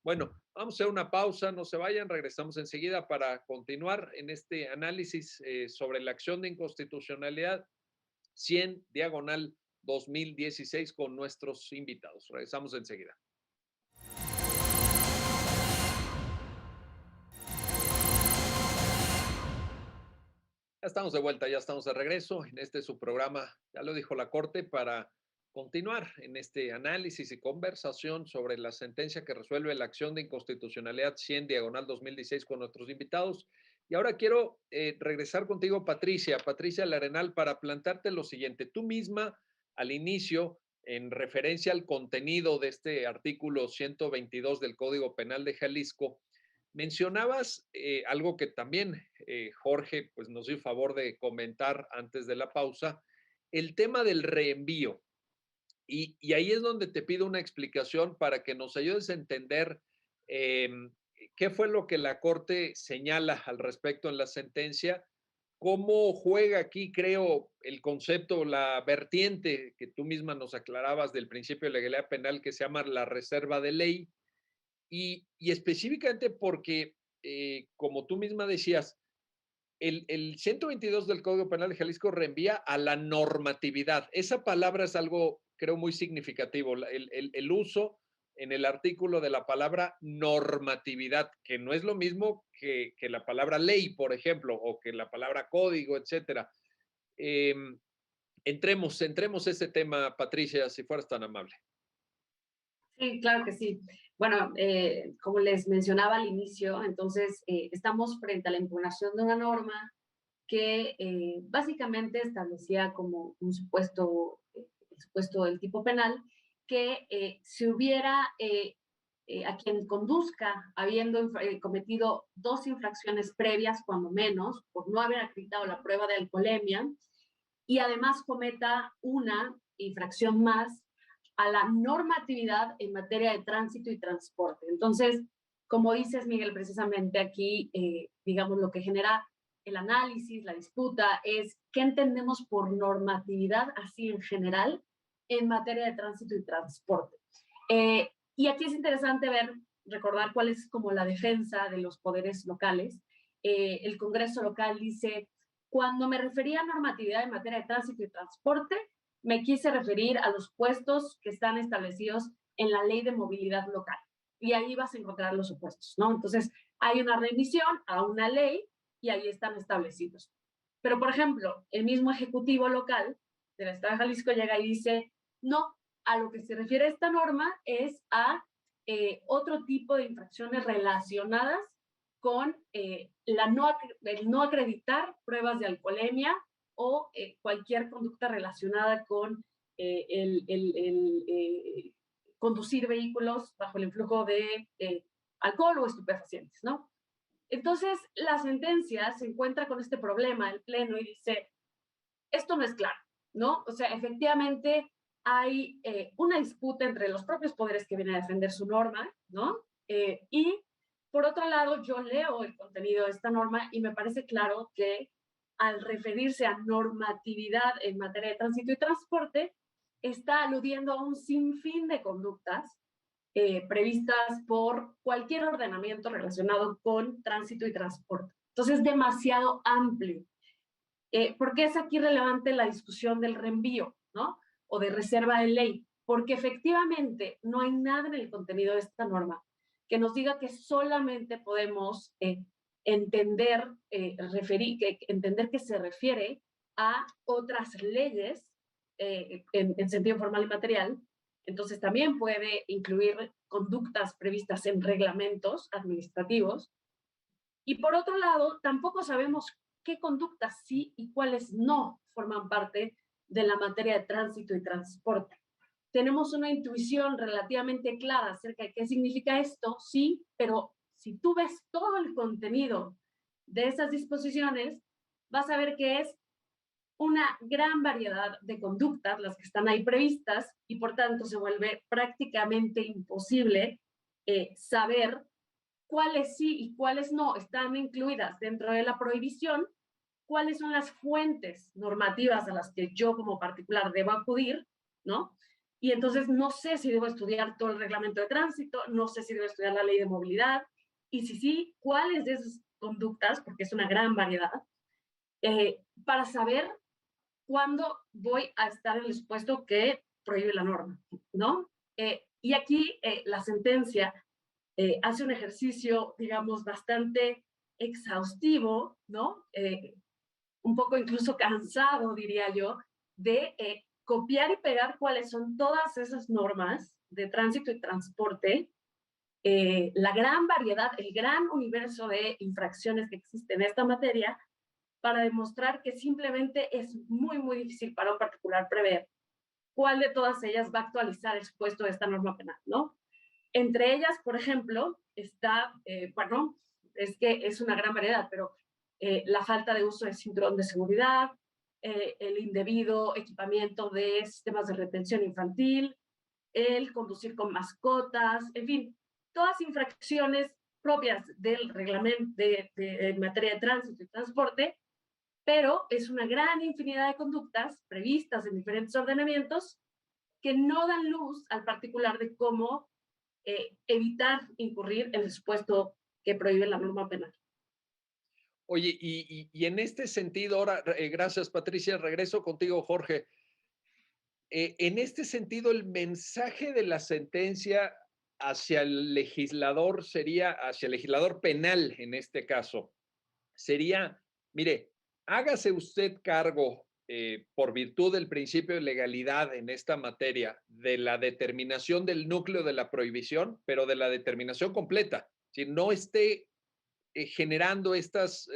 Bueno, vamos a hacer una pausa, no se vayan, regresamos enseguida para continuar en este análisis sobre la acción de inconstitucionalidad 100 diagonal 2016 con nuestros invitados. Regresamos enseguida. Ya estamos de vuelta, ya estamos de regreso en este su programa, ya lo dijo la Corte, para continuar en este análisis y conversación sobre la sentencia que resuelve la acción de inconstitucionalidad 100 diagonal 2016 con nuestros invitados. Y ahora quiero regresar contigo, Patricia Larenal, para plantearte lo siguiente. Tú misma, al inicio, en referencia al contenido de este artículo 122 del Código Penal de Jalisco, mencionabas algo que también Jorge pues, nos dio favor de comentar antes de la pausa, el tema del reenvío. Y ahí es donde te pido una explicación para que nos ayudes a entender eh, qué fue lo que la Corte señala al respecto en la sentencia, cómo juega aquí, creo, el concepto, la vertiente que tú misma nos aclarabas del principio de legalidad penal que se llama la reserva de ley, y específicamente porque, como tú misma decías, el 122 del Código Penal de Jalisco reenvía a la normatividad. Esa palabra es algo, creo, muy significativo. El uso en el artículo de la palabra normatividad, que no es lo mismo que la palabra ley, por ejemplo, o que la palabra código, etcétera. Eh, entremos ese tema, Patricia, si fueras tan amable. Sí, claro que sí. Bueno, como les mencionaba al inicio, entonces estamos frente a la impugnación de una norma que básicamente establecía como un supuesto, el supuesto del tipo penal, que si hubiera a quien conduzca habiendo cometido 2 infracciones previas, cuando menos, por no haber acreditado la prueba de alcoholemia, y además cometa una infracción más a la normatividad en materia de tránsito y transporte. Entonces, como dices, Miguel, precisamente aquí, digamos, lo que genera el análisis, la disputa, es qué entendemos por normatividad así en general en materia de tránsito y transporte. Y aquí es interesante recordar cuál es como la defensa de los poderes locales. El Congreso local dice, cuando me refería a normatividad en materia de tránsito y transporte, me quise referir a los puestos que están establecidos en la Ley de Movilidad Local. Y ahí vas a encontrar los supuestos, ¿no? Entonces, hay una remisión a una ley y ahí están establecidos. Pero, por ejemplo, el mismo Ejecutivo local del Estado de Jalisco llega y dice, no, a lo que se refiere esta norma es a otro tipo de infracciones relacionadas con el no acreditar pruebas de alcoholemia o cualquier conducta relacionada con conducir vehículos bajo el influjo de alcohol o estupefacientes, ¿no? Entonces, la sentencia se encuentra con este problema, el Pleno, y dice, esto no es claro, ¿no? O sea, efectivamente hay una disputa entre los propios poderes que vienen a defender su norma, ¿no? Y por otro lado, yo leo el contenido de esta norma y me parece claro que al referirse a normatividad en materia de tránsito y transporte, está aludiendo a un sinfín de conductas previstas por cualquier ordenamiento relacionado con tránsito y transporte. Entonces es demasiado amplio. ¿Por qué es aquí relevante la discusión del reenvío, ¿no? O de reserva de ley? Porque efectivamente no hay nada en el contenido de esta norma que nos diga que solamente podemos entender que se refiere a otras leyes en sentido formal y material. Entonces también puede incluir conductas previstas en reglamentos administrativos. Y por otro lado, tampoco sabemos qué conductas sí y cuáles no forman parte de la materia de tránsito y transporte. Tenemos una intuición relativamente clara acerca de qué significa esto, sí, pero si tú ves todo el contenido de esas disposiciones, vas a ver que es una gran variedad de conductas las que están ahí previstas y por tanto se vuelve prácticamente imposible saber cuáles sí y cuáles no están incluidas dentro de la prohibición, cuáles son las fuentes normativas a las que yo como particular debo acudir, ¿no? Y entonces no sé si debo estudiar todo el reglamento de tránsito, no sé si debo estudiar la ley de movilidad, y si sí, cuáles de esas conductas, porque es una gran variedad, para saber cuándo voy a estar en el supuesto que prohíbe la norma, ¿no? Y aquí la sentencia hace un ejercicio, digamos, bastante exhaustivo, ¿no? Un poco incluso cansado, diría yo, de copiar y pegar cuáles son todas esas normas de tránsito y transporte, la gran variedad, el gran universo de infracciones que existen en esta materia, para demostrar que simplemente es muy, muy difícil para un particular prever cuál de todas ellas va a actualizar el supuesto de esta norma penal, ¿no? Entre ellas, por ejemplo, está, bueno, es que es una gran variedad, pero la falta de uso de cinturón de seguridad, el indebido equipamiento de sistemas de retención infantil, el conducir con mascotas, en fin, todas infracciones propias del reglamento de materia de tránsito y transporte, pero es una gran infinidad de conductas previstas en diferentes ordenamientos que no dan luz al particular de cómo evitar incurrir en el supuesto que prohíbe la norma penal. Oye, y en este sentido, ahora, gracias Patricia, regreso contigo, Jorge. En este sentido, el mensaje de la sentencia hacia el legislador sería, hacia el legislador penal en este caso, sería, mire, hágase usted cargo por virtud del principio de legalidad en esta materia de la determinación del núcleo de la prohibición, pero de la determinación completa. Si no esté generando estos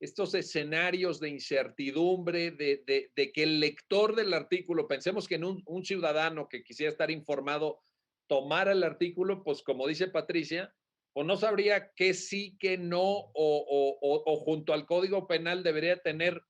escenarios de incertidumbre, de que el lector del artículo, pensemos que en un ciudadano que quisiera estar informado, tomara el artículo, pues como dice Patricia, o no sabría qué sí, qué no, o junto al Código Penal debería tener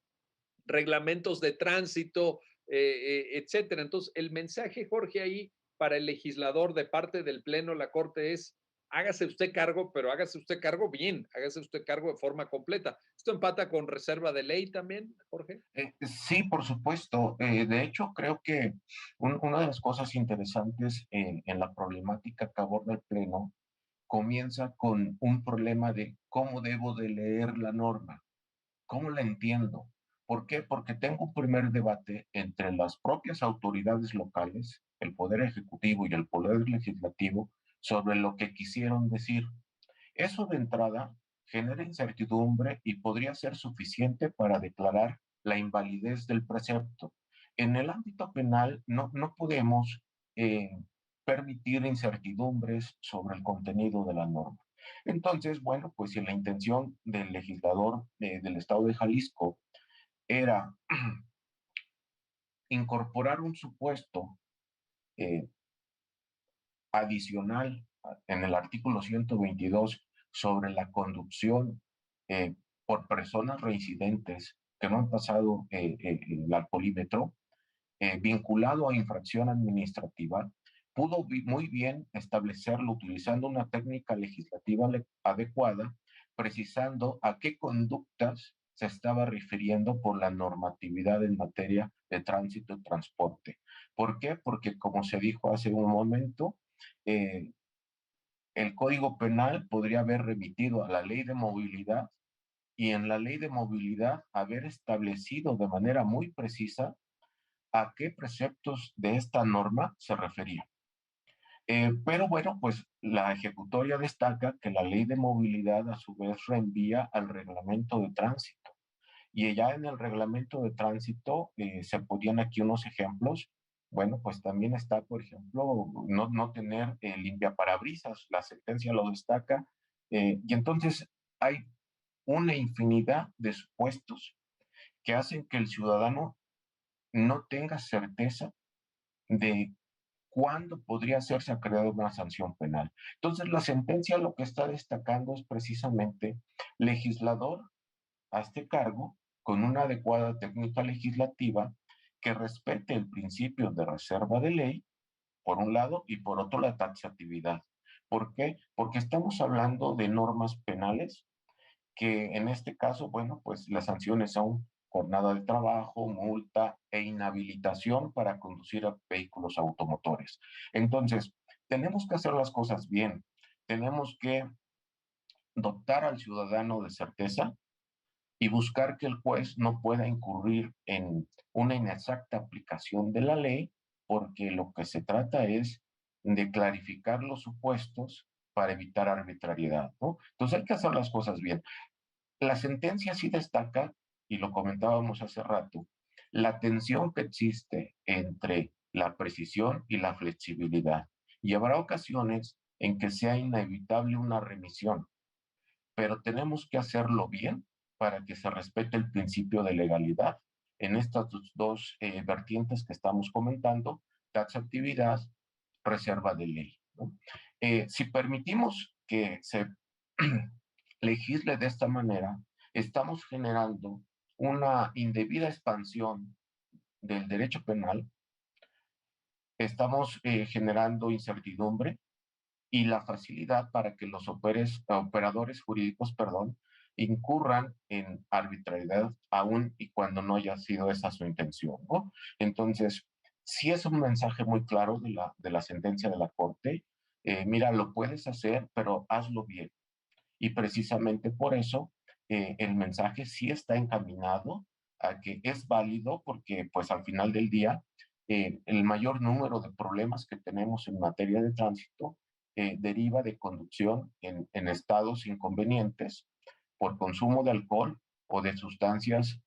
reglamentos de tránsito, etcétera. Entonces, el mensaje, Jorge, ahí para el legislador de parte del Pleno, la Corte es, hágase usted cargo, pero hágase usted cargo bien, hágase usted cargo de forma completa. ¿Esto empata con reserva de ley también, Jorge? Sí, por supuesto. De hecho, creo que una de las cosas interesantes en la problemática que aborda el Pleno comienza con un problema de cómo debo de leer la norma, cómo la entiendo. ¿Por qué? Porque tengo un primer debate entre las propias autoridades locales, el Poder Ejecutivo y el Poder Legislativo, sobre lo que quisieron decir. Eso de entrada genera incertidumbre y podría ser suficiente para declarar la invalidez del precepto. En el ámbito penal no podemos eh, permitir incertidumbres sobre el contenido de la norma. Entonces, bueno, pues si la intención del legislador del Estado de Jalisco era incorporar un supuesto eh, adicional en el artículo 122 sobre la conducción eh, por personas reincidentes que no han pasado el alcoholímetro, vinculado a infracción administrativa, pudo muy bien establecerlo utilizando una técnica legislativa adecuada, precisando a qué conductas se estaba refiriendo por la normatividad en materia de tránsito y transporte. ¿Por qué? Porque como se dijo hace un momento, eh, el Código Penal podría haber remitido a la Ley de Movilidad y en la Ley de Movilidad haber establecido de manera muy precisa a qué preceptos de esta norma se refería. Pero bueno, pues la ejecutoria destaca que la Ley de Movilidad a su vez reenvía al reglamento de tránsito. Y ya en el reglamento de tránsito se ponían aquí unos ejemplos. Bueno, pues también está, por ejemplo, no tener limpiaparabrisas. La sentencia lo destaca. Y entonces hay una infinidad de supuestos que hacen que el ciudadano no tenga certeza de cuándo podría hacerse acreedor una sanción penal. Entonces, la sentencia lo que está destacando es precisamente legislador a este cargo con una adecuada técnica legislativa que respete el principio de reserva de ley, por un lado, y por otro la taxatividad. ¿Por qué? Porque estamos hablando de normas penales que en este caso, bueno, pues las sanciones son jornada de trabajo, multa e inhabilitación para conducir a vehículos automotores. Entonces, tenemos que hacer las cosas bien. Tenemos que dotar al ciudadano de certeza y buscar que el juez no pueda incurrir en una inexacta aplicación de la ley, porque lo que se trata es de clarificar los supuestos para evitar arbitrariedad, ¿no? Entonces hay que hacer las cosas bien. La sentencia sí destaca, y lo comentábamos hace rato, la tensión que existe entre la precisión y la flexibilidad. Y habrá ocasiones en que sea inevitable una remisión, pero tenemos que hacerlo bien para que se respete el principio de legalidad. En estas dos vertientes que estamos comentando, taxatividad, reserva de ley, ¿no? Si permitimos que se legisle de esta manera, estamos generando una indebida expansión del derecho penal, estamos generando incertidumbre y la facilidad para que los operadores jurídicos, perdón, incurran en arbitrariedad aún y cuando no haya sido esa su intención, ¿no? Entonces, sí es un mensaje muy claro de la sentencia de la Corte. Mira, lo puedes hacer, pero hazlo bien. Y precisamente por eso el mensaje sí está encaminado a que es válido porque pues al final del día el mayor número de problemas que tenemos en materia de tránsito deriva de conducción en estados inconvenientes por consumo de alcohol o de sustancias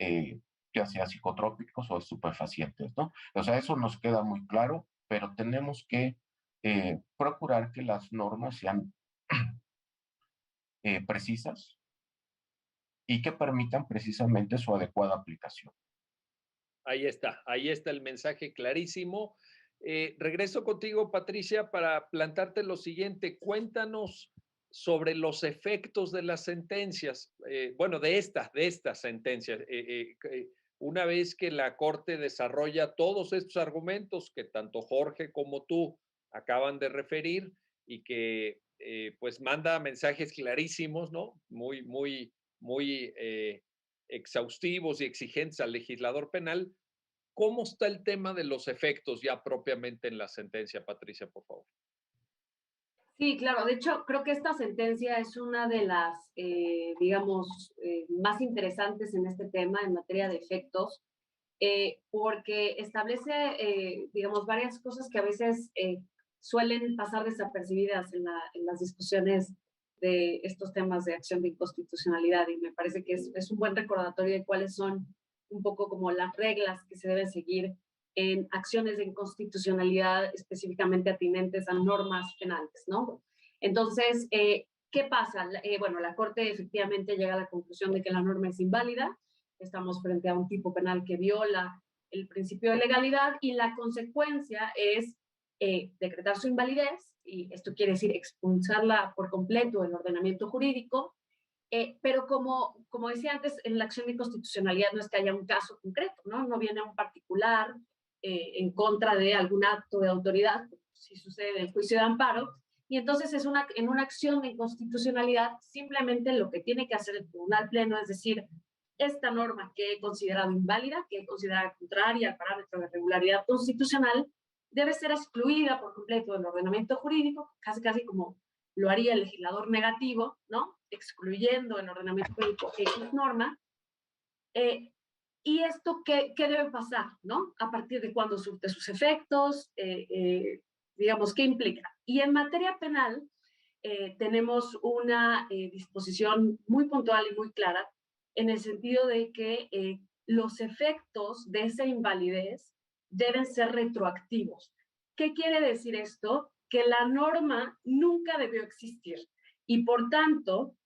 ya sea psicotrópicos o estupefacientes, ¿no? O sea, eso nos queda muy claro, pero tenemos que procurar que las normas sean precisas y que permitan precisamente su adecuada aplicación. Ahí está el mensaje clarísimo. Regreso contigo, Patricia, para plantarte lo siguiente. Cuéntanos sobre los efectos de las sentencias, bueno, de estas sentencias. Una vez que la Corte desarrolla todos estos argumentos que tanto Jorge como tú acaban de referir y que pues manda mensajes clarísimos, ¿no? Muy exhaustivos y exigentes al legislador penal. ¿Cómo está el tema de los efectos ya propiamente en la sentencia, Patricia, por favor? Sí, claro. De hecho, creo que esta sentencia es una de las, digamos, más interesantes en este tema en materia de efectos, porque establece, digamos, varias cosas que a veces suelen pasar desapercibidas en las discusiones de estos temas de acción de inconstitucionalidad, y me parece que es un buen recordatorio de cuáles son un poco como las reglas que se deben seguir en acciones de inconstitucionalidad específicamente atinentes a normas penales, ¿no? Entonces, ¿qué pasa? Bueno, la Corte efectivamente llega a la conclusión de que la norma es inválida. Estamos frente a un tipo penal que viola el principio de legalidad y la consecuencia es decretar su invalidez, y esto quiere decir expulsarla por completo del ordenamiento jurídico. Pero como decía antes, en la acción de inconstitucionalidad no es que haya un caso concreto, ¿no? No viene un particular en contra de algún acto de autoridad, si sucede en el juicio de amparo, y entonces en una acción de inconstitucionalidad simplemente lo que tiene que hacer el Tribunal Pleno es decir, esta norma que he considerado inválida, que he considerado contraria al parámetro de regularidad constitucional, debe ser excluida por completo del ordenamiento jurídico, casi como lo haría el legislador negativo, ¿no? Excluyendo el ordenamiento jurídico X norma. ¿Y esto qué debe pasar, ¿no? A partir de cuándo surte sus efectos, digamos, ¿qué implica? Y en materia penal tenemos una disposición muy puntual y muy clara en el sentido de que los efectos de esa invalidez deben ser retroactivos. ¿Qué quiere decir esto? Que la norma nunca debió existir y por tanto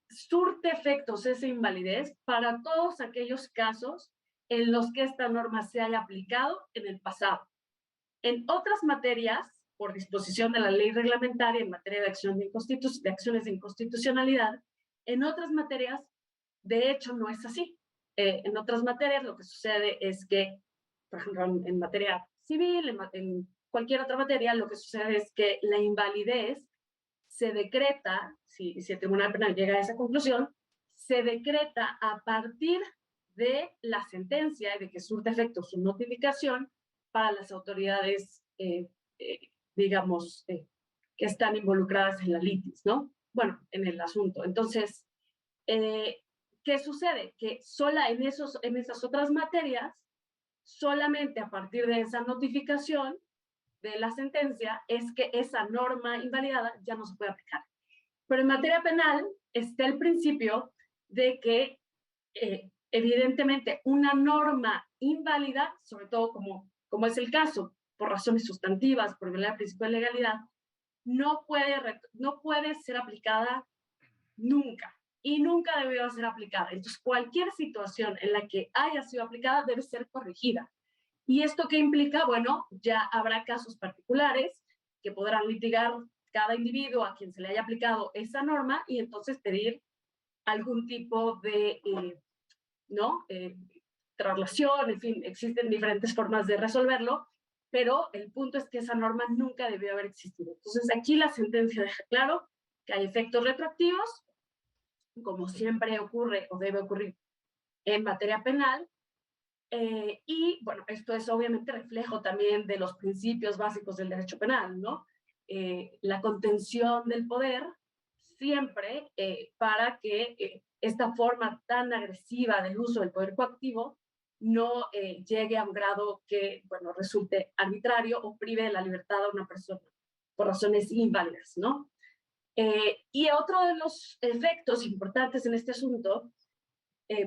surte efectos esa invalidez para todos aquellos casos en los que esta norma se haya aplicado en el pasado. En otras materias, por disposición de la ley reglamentaria en materia de, de acciones de inconstitucionalidad, en otras materias, de hecho, no es así. En otras materias lo que sucede es que, por ejemplo, en materia civil, en cualquier otra materia, lo que sucede es que la invalidez se decreta, si el Tribunal Penal llega a esa conclusión, se decreta a partir de la sentencia y de que surte efecto su notificación para las autoridades, digamos, que están involucradas en la litis, ¿no? Bueno, en el asunto. Entonces, ¿qué sucede? Que en esas otras materias, solamente a partir de esa notificación de la sentencia, es que esa norma invalidada ya no se puede aplicar. Pero en materia penal está el principio de que, evidentemente, una norma inválida, sobre todo como es el caso, por razones sustantivas, por violar el principio de legalidad, no puede ser aplicada nunca. Y nunca debió ser aplicada. Entonces, cualquier situación en la que haya sido aplicada debe ser corregida. ¿Y esto qué implica? Bueno, ya habrá casos particulares que podrán litigar cada individuo a quien se le haya aplicado esa norma y entonces pedir algún tipo de, ¿no? Traslación, en fin, existen diferentes formas de resolverlo, pero el punto es que esa norma nunca debió haber existido. Entonces, aquí la sentencia deja claro que hay efectos retroactivos, como siempre ocurre o debe ocurrir en materia penal, y bueno, esto es obviamente reflejo también de los principios básicos del derecho penal, ¿no? La contención del poder siempre para que esta forma tan agresiva del uso del poder coactivo no llegue a un grado que, bueno, resulte arbitrario o prive de la libertad a una persona por razones inválidas, ¿no? Y otro de los efectos importantes en este asunto,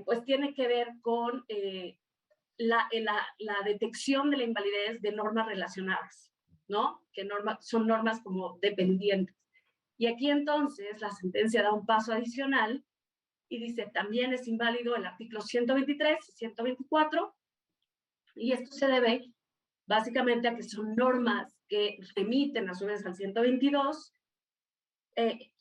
pues tiene que ver con la detección de la invalidez de normas relacionadas, ¿no? Que son normas como dependientes. Y aquí entonces la sentencia da un paso adicional y dice, también es inválido el artículo 123 y 124, y esto se debe básicamente a que son normas que remiten a su vez al 122.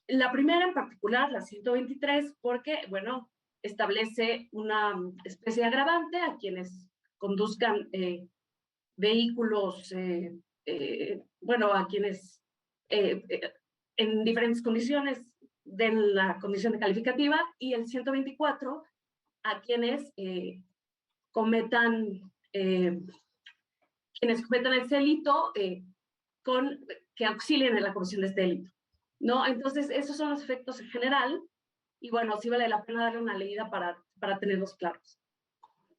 La primera en particular, la 123, porque, bueno, establece una especie de agravante a quienes conduzcan vehículos, bueno, a quienes en diferentes condiciones de la condición de calificativa, y el 124 a quienes cometan este delito que auxilien en la comisión de este delito, ¿no? Entonces, esos son los efectos en general, y bueno, sí vale la pena darle una leída para tenerlos claros.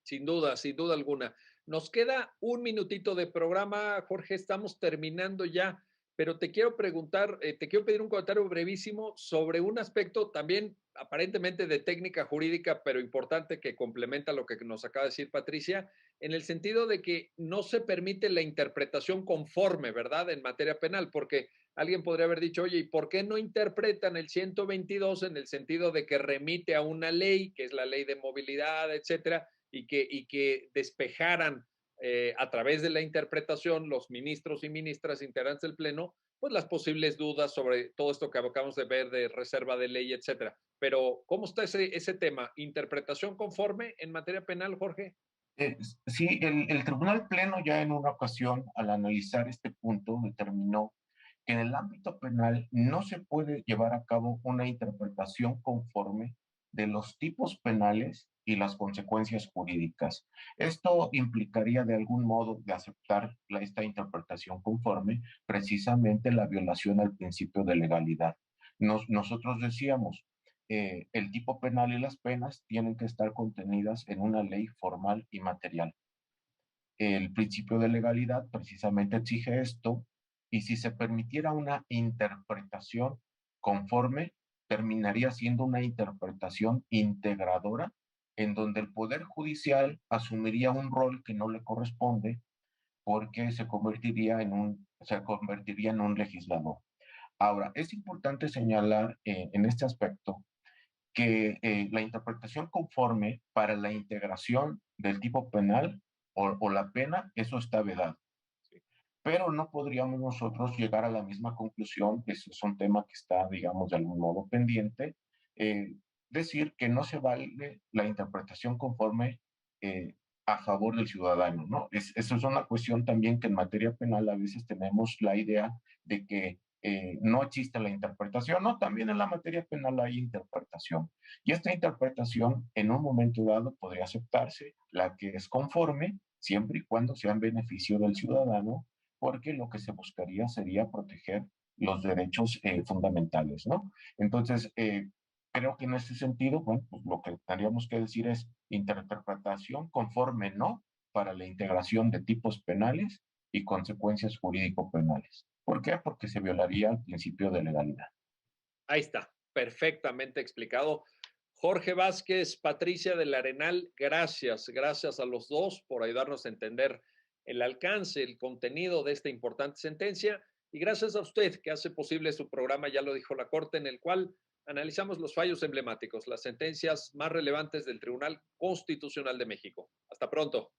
Sin duda alguna. Nos queda un minutito de programa, Jorge, estamos terminando ya, pero te quiero preguntar, te quiero pedir un comentario brevísimo sobre un aspecto también aparentemente de técnica jurídica, pero importante, que complementa lo que nos acaba de decir Patricia, en el sentido de que no se permite la interpretación conforme, ¿verdad?, en materia penal, porque alguien podría haber dicho, oye, ¿y por qué no interpretan el 122 en el sentido de que remite a una ley, que es la ley de movilidad, etcétera, y que despejaran a través de la interpretación los ministros y ministras integrantes del Pleno, pues las posibles dudas sobre todo esto que acabamos de ver de reserva de ley, etcétera? Pero, ¿cómo está ese tema? ¿Interpretación conforme en materia penal, Jorge? Sí, el Tribunal Pleno ya en una ocasión, al analizar este punto, determinó que en el ámbito penal no se puede llevar a cabo una interpretación conforme de los tipos penales y las consecuencias jurídicas. Esto implicaría de algún modo de aceptar esta interpretación conforme precisamente la violación al principio de legalidad. Nosotros decíamos, el tipo penal y las penas tienen que estar contenidas en una ley formal y material. El principio de legalidad precisamente exige esto, y si se permitiera una interpretación conforme, terminaría siendo una interpretación integradora, en donde el Poder Judicial asumiría un rol que no le corresponde, porque se convertiría en un legislador. Ahora, es importante señalar en este aspecto que la interpretación conforme para la integración del tipo penal o la pena, eso está vedado. Pero no podríamos nosotros llegar a la misma conclusión, que es un tema que está, digamos, de algún modo pendiente, decir que no se vale la interpretación conforme a favor del ciudadano, ¿no? Eso es una cuestión también que en materia penal a veces tenemos la idea de que no existe la interpretación, no, también en la materia penal hay interpretación. Y esta interpretación en un momento dado podría aceptarse, la que es conforme, siempre y cuando sea en beneficio del ciudadano, porque lo que se buscaría sería proteger los derechos fundamentales, ¿no? Entonces, creo que en ese sentido, bueno, pues lo que tendríamos que decir es interpretación conforme no para la integración de tipos penales y consecuencias jurídico-penales. ¿Por qué? Porque se violaría el principio de legalidad. Ahí está, perfectamente explicado. Jorge Vázquez, Patricia del Arenal, gracias a los dos por ayudarnos a entender el alcance, el contenido de esta importante sentencia, y gracias a usted que hace posible su programa, ya lo dijo la Corte, en el cual analizamos los fallos emblemáticos, las sentencias más relevantes del Tribunal Constitucional de México. Hasta pronto.